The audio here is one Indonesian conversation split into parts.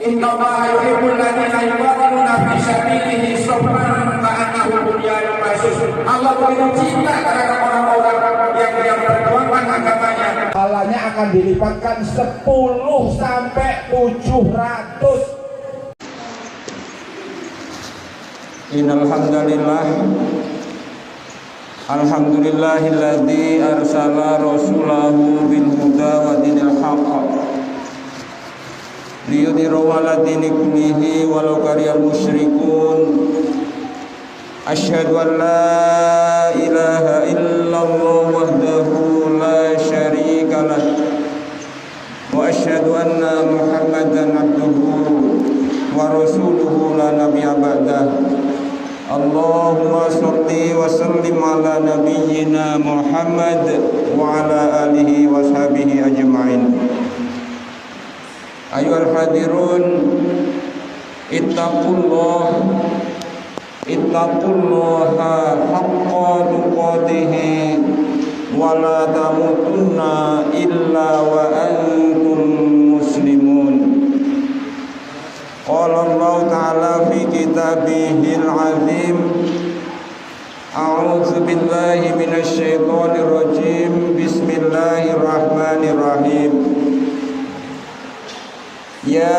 Innallaha yuhibbul ladzina yuqatiluna fi sabilihi saffan ka'annahum bunyanun marsus. Allah begitu cinta terhadap orang-orang yang berjuang agamanya. Pahalanya akan dilipatkan 10 sampai 700. Innal hamdalillah alhamdulillahilladzi arsala rasulahu bil huda wa dinil haqq liyudhhirahu 'ala dini kullihi walau karihal musyrikun. Asyhadu an la ilaha illallah wahdahu la syarika lah wa asyhadu anna Muhammadan abduhu wa rasuluhu la nabiyya ba'dah. Allahumma sholli wa sallim ala nabiyyina Muhammad wa ala alihi wa sahbihi ajma'in. Ayyuhal hadirun, ittaqullaha haqqa tuqatih wa la tamutunna illa wa antum muslimun. Qala Allah Ta'ala fi kitabihil azim. A'udzu billahi minasy syaithanir rajim. Bismillahirrahmanirrahim. Ya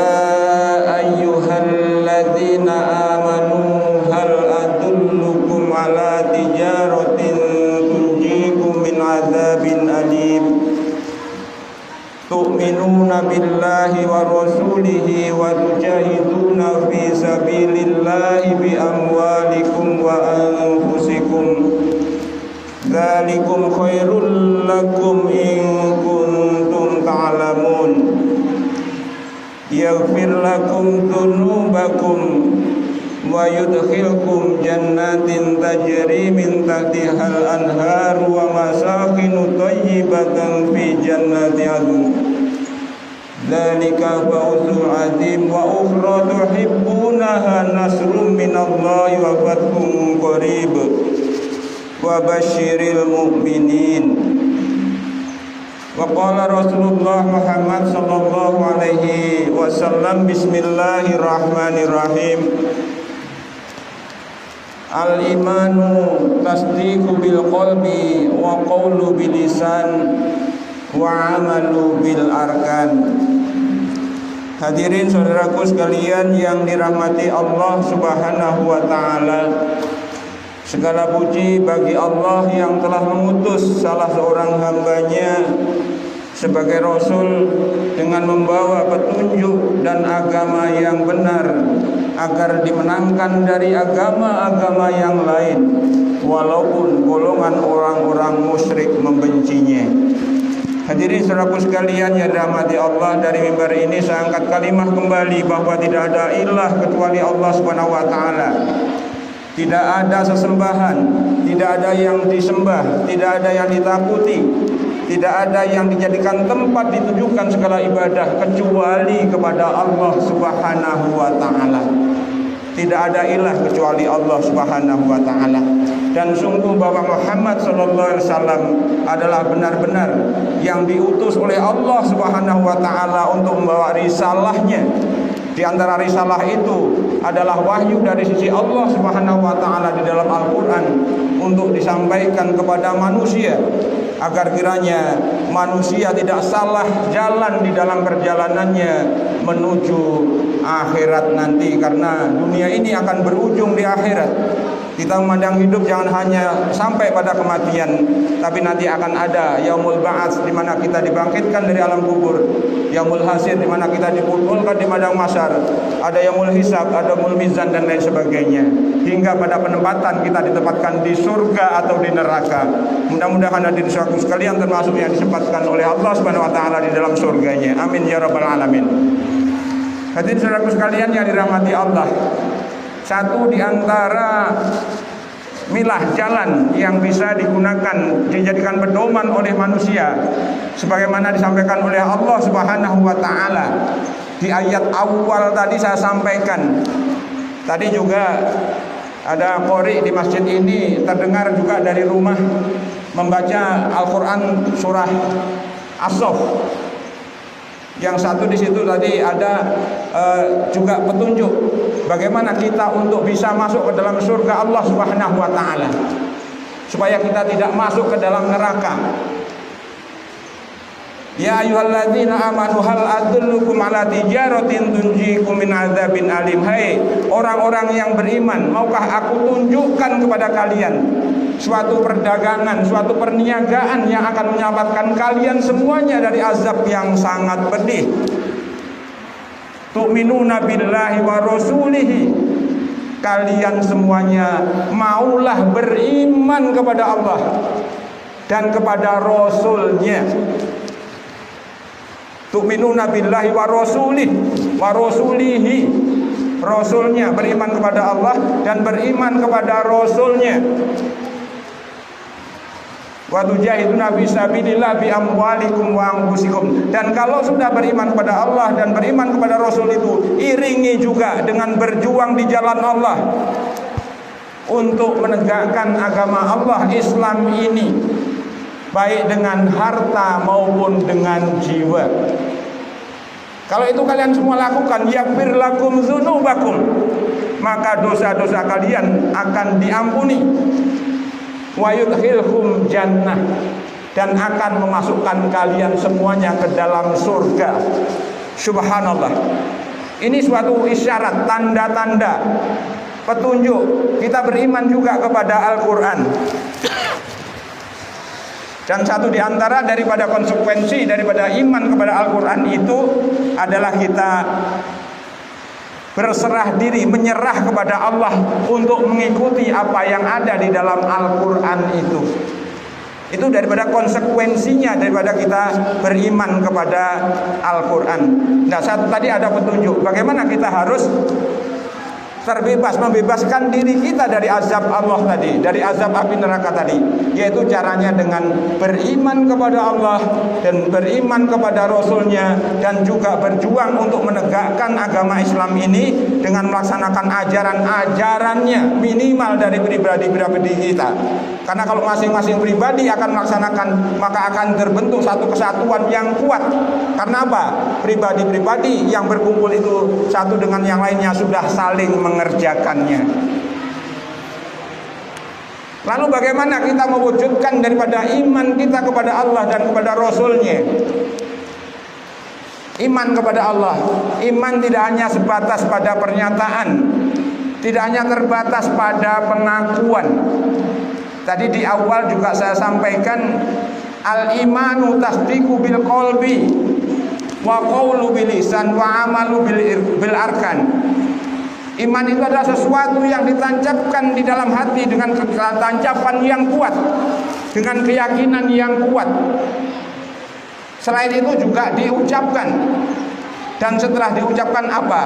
ayyuhalladzina amanu hal adullukum ala tijaratin tunjikum min adzabin alim. Tu'minuna billahi wa rasulihi wa tujahiduna fi sabilillahi bi amwalikum wa anfusikum. Dzalikum khairul lakum in kuntum ta'lamun. Yaghfir lakum dzunubakum wa yudkhilkum jannatin tajri min tahtihal anhar wa masakinu thayyibatan fi jannati adn. Dzalika fawzul azim wa ukhra tuhibbunaha nasrun minallahi wa fathun qarib wa basyiril mu'minin. Wa qala Rasulullah Muhammad sallallahu alaihi wasallam, bismillahirrahmanirrahim. Al-imanu tasdiqu bil qalbi wa qawlu bil lisan wa amalu bil arkan. Hadirin saudaraku sekalian yang dirahmati Allah Subhanahu wa taala. Segala puji bagi Allah yang telah mengutus salah seorang hambanya sebagai Rasul dengan membawa petunjuk dan agama yang benar agar dimenangkan dari agama-agama yang lain walaupun golongan orang-orang musyrik membencinya. Hadirin saudaraku sekalian yang dirahmati Allah, dari mimbar ini saya angkat kalimah kembali bahwa tidak ada ilah kecuali Allah Subhanahu wa taala. Tidak ada sesembahan, tidak ada yang disembah, tidak ada yang ditakuti, tidak ada yang dijadikan tempat ditujukan segala ibadah kecuali kepada Allah Subhanahu wa taala. Tidak ada ilah kecuali Allah Subhanahu wa taala. Dan sungguh bahwa Muhammad sallallahu alaihi wasallam adalah benar-benar yang diutus oleh Allah Subhanahu wa taala untuk membawa risalahnya. Di antara risalah itu adalah wahyu dari sisi Allah Subhanahu wa taala di dalam Al-Qur'an untuk disampaikan kepada manusia agar kiranya manusia tidak salah jalan di dalam perjalanannya menuju akhirat nanti, karena dunia ini akan berujung di akhirat. Kita memandang hidup jangan hanya sampai pada kematian, tapi nanti akan ada yaumul ba'ats, di mana kita dibangkitkan dari alam kubur, yaumul hasyr, di mana kita dikumpulkan di padang mahsyar, ada yaumul hisab, ada yaumul mizan dan lain sebagainya, hingga pada penempatan kita ditempatkan di surga atau di neraka. Mudah-mudahan hadirin sekalian termasuk yang disempatkan oleh Allah Subhanahu wa taala di dalam surganya. Amin ya rabbal alamin. Hadirin saudaraku sekalian yang dirahmati Allah, satu di antara milah jalan yang bisa digunakan, dijadikan pedoman oleh manusia sebagaimana disampaikan oleh Allah Subhanahu wa taala di ayat awal tadi saya sampaikan. Tadi juga ada qori di masjid ini terdengar juga dari rumah membaca Al-Qur'an surah As-Saff. Yang satu di situ tadi ada juga petunjuk bagaimana kita untuk bisa masuk ke dalam surga Allah Subhanahu wa taala, supaya kita tidak masuk ke dalam neraka. Ya ayyuhalladzina amanu hal adullukum ala tijaratin tunjikum min adzabin alim. Hai orang-orang yang beriman, maukah aku tunjukkan kepada kalian suatu perdagangan, suatu perniagaan yang akan menyelamatkan kalian semuanya dari azab yang sangat pedih. Tu'minuna billahi wa rasulihi, kalian semuanya maulah beriman kepada Allah dan kepada Rasulnya. Tu'minuna billahi wa rasulihi, Rasulnya, beriman kepada Allah dan beriman kepada Rasulnya. Wa tujahiduna fisabilillah bi amwalikum wa anfusikum, dan kalau sudah beriman kepada Allah dan beriman kepada Rasul itu, iringi juga dengan berjuang di jalan Allah untuk menegakkan agama Allah Islam ini, baik dengan harta maupun dengan jiwa. Kalau itu kalian semua lakukan, yaghfir lakum dzunubakum, maka dosa-dosa kalian akan diampuni. Wa yudkhilhum jannah, dan akan memasukkan kalian semuanya ke dalam surga. Subhanallah. Ini suatu isyarat, tanda-tanda, petunjuk kita beriman juga kepada Al-Quran. Dan satu di antara daripada konsekuensi daripada iman kepada Al-Quran itu adalah kita berserah diri, menyerah kepada Allah untuk mengikuti apa yang ada di dalam Al-Quran itu. Itu daripada konsekuensinya daripada kita beriman kepada Al-Quran. Nah, satu tadi ada petunjuk bagaimana kita harus terbebas, membebaskan diri kita dari azab Allah tadi, dari azab api neraka tadi, yaitu caranya dengan beriman kepada Allah dan beriman kepada Rasulnya, dan juga berjuang untuk menegakkan agama Islam ini dengan melaksanakan ajaran-ajarannya minimal dari pribadi-pribadi kita. Karena kalau masing-masing pribadi akan melaksanakan, maka akan terbentuk satu kesatuan yang kuat. Karena apa? Pribadi-pribadi yang berkumpul itu satu dengan yang lainnya sudah saling mengerjakannya. Lalu bagaimana kita mewujudkan daripada iman kita kepada Allah dan kepada Rasulnya? Iman kepada Allah, iman tidak hanya sebatas pada pernyataan, tidak hanya terbatas pada pengakuan. Tadi di awal juga saya sampaikan, al-imanu tasdiqu bil qalbi wa qawlu bil lisan wa amalu bil arkan. Iman itu adalah sesuatu yang ditancapkan di dalam hati dengan tancapan yang kuat, dengan keyakinan yang kuat. Selain itu juga diucapkan. Dan setelah diucapkan apa?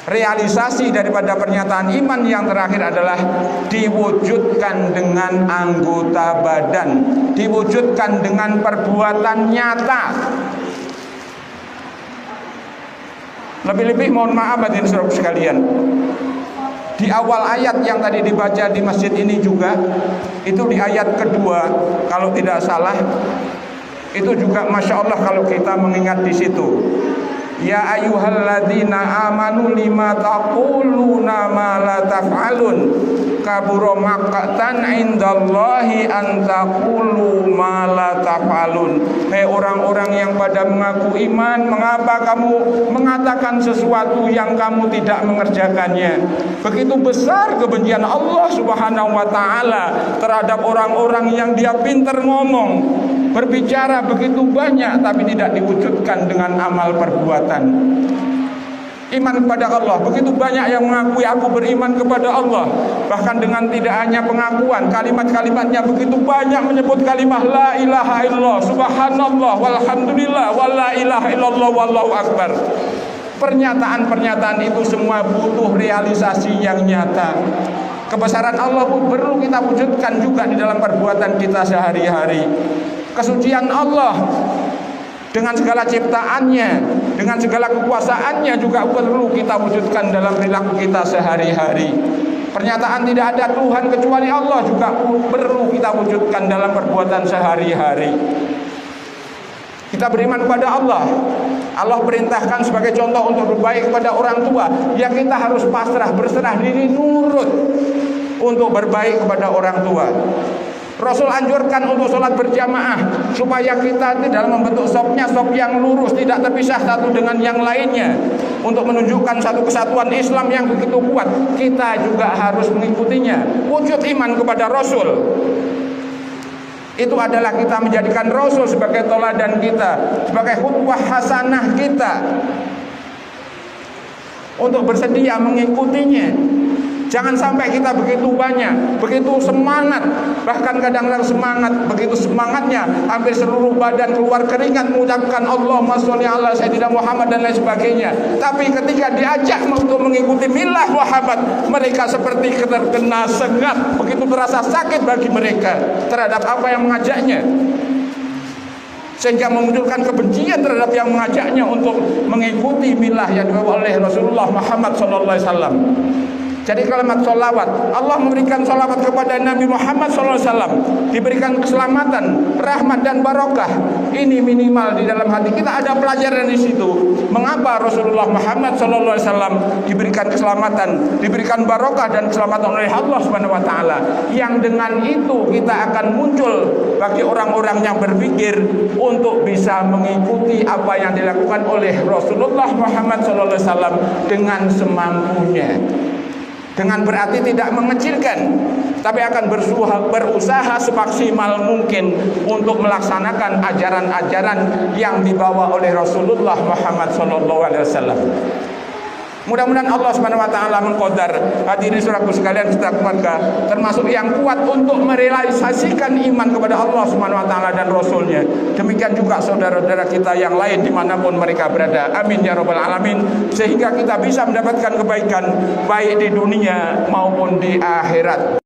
Realisasi daripada pernyataan iman yang terakhir adalah diwujudkan dengan anggota badan, diwujudkan dengan perbuatan nyata. Lebih-lebih mohon maaf hadirin saudara sekalian, di awal ayat yang tadi dibaca di masjid ini juga, itu di ayat kedua kalau tidak salah, itu juga Masya Allah kalau kita mengingat di situ. Ya ayyuhalladzina amanu lima taquluna ma la taf'alun kabura maqtan indallahi an taqulu ma la taf'alun. Hei orang-orang yang pada mengaku iman, mengapa kamu mengatakan sesuatu yang kamu tidak mengerjakannya? Begitu besar kebencian Allah Subhanahu wa taala terhadap orang-orang yang dia pintar ngomong, berbicara begitu banyak tapi tidak diwujudkan dengan amal perbuatan. Iman kepada Allah, begitu banyak yang mengakui aku beriman kepada Allah, bahkan dengan tidak hanya pengakuan, kalimat-kalimatnya begitu banyak menyebut kalimat la ilaha illallah, subhanallah, walhamdulillah, wala ilaha illallah, wallahu akbar. Pernyataan-pernyataan itu semua butuh realisasi yang nyata. Kebesaran Allah pun perlu kita wujudkan juga di dalam perbuatan kita sehari-hari. Kesucian Allah dengan segala ciptaannya, dengan segala kekuasaannya juga perlu kita wujudkan dalam perilaku kita sehari-hari. Pernyataan tidak ada Tuhan kecuali Allah juga perlu kita wujudkan dalam perbuatan sehari-hari. Kita beriman kepada Allah. Allah perintahkan sebagai contoh untuk berbaik kepada orang tua, ya kita harus pasrah, berserah diri, nurut untuk berbaik kepada orang tua. Rasul anjurkan untuk sholat berjamaah supaya kita dalam membentuk sopnya sop yang lurus, tidak terpisah satu dengan yang lainnya, untuk menunjukkan satu kesatuan Islam yang begitu kuat. Kita juga harus mengikutinya. Wujud iman kepada Rasul itu adalah kita menjadikan Rasul sebagai teladan kita, sebagai khutbah hasanah kita, untuk bersedia mengikutinya. Jangan sampai kita begitu banyak, begitu semangat, bahkan kadang-kadang semangat, begitu semangatnya hampir seluruh badan keluar keringat mengucapkan Allahumma sholli ala sayyidina Muhammad dan lain sebagainya. Tapi ketika diajak untuk mengikuti milah Muhammad, mereka seperti terkena sengat, begitu terasa sakit bagi mereka terhadap apa yang mengajaknya, sehingga memunculkan kebencian terhadap yang mengajaknya untuk mengikuti milah yang dibawa oleh Rasulullah Muhammad SAW. Jadi kalimat sholawat, Allah memberikan sholawat kepada Nabi Muhammad SAW, diberikan keselamatan, rahmat dan barokah. Ini minimal di dalam hati kita ada pelajaran di situ. Mengapa Rasulullah Muhammad SAW diberikan keselamatan, diberikan barokah dan keselamatan oleh Allah Subhanahu Wa Taala? Yang dengan itu kita akan muncul bagi orang-orang yang berpikir untuk bisa mengikuti apa yang dilakukan oleh Rasulullah Muhammad SAW dengan semampunya. Dengan berarti tidak mengecilkan, tapi akan berusaha semaksimal mungkin untuk melaksanakan ajaran-ajaran yang dibawa oleh Rasulullah Muhammad SAW. Mudah-mudahan Allah Subhanahu Wa Taala mengqadar hadirin saudaraku sekalian setelah keluarga termasuk yang kuat untuk merealisasikan iman kepada Allah Subhanahu Wa Taala dan Rasulnya. Demikian juga saudara-saudara kita yang lain dimanapun mereka berada. Amin ya rabbal alamin. Sehingga kita bisa mendapatkan kebaikan baik di dunia maupun di akhirat.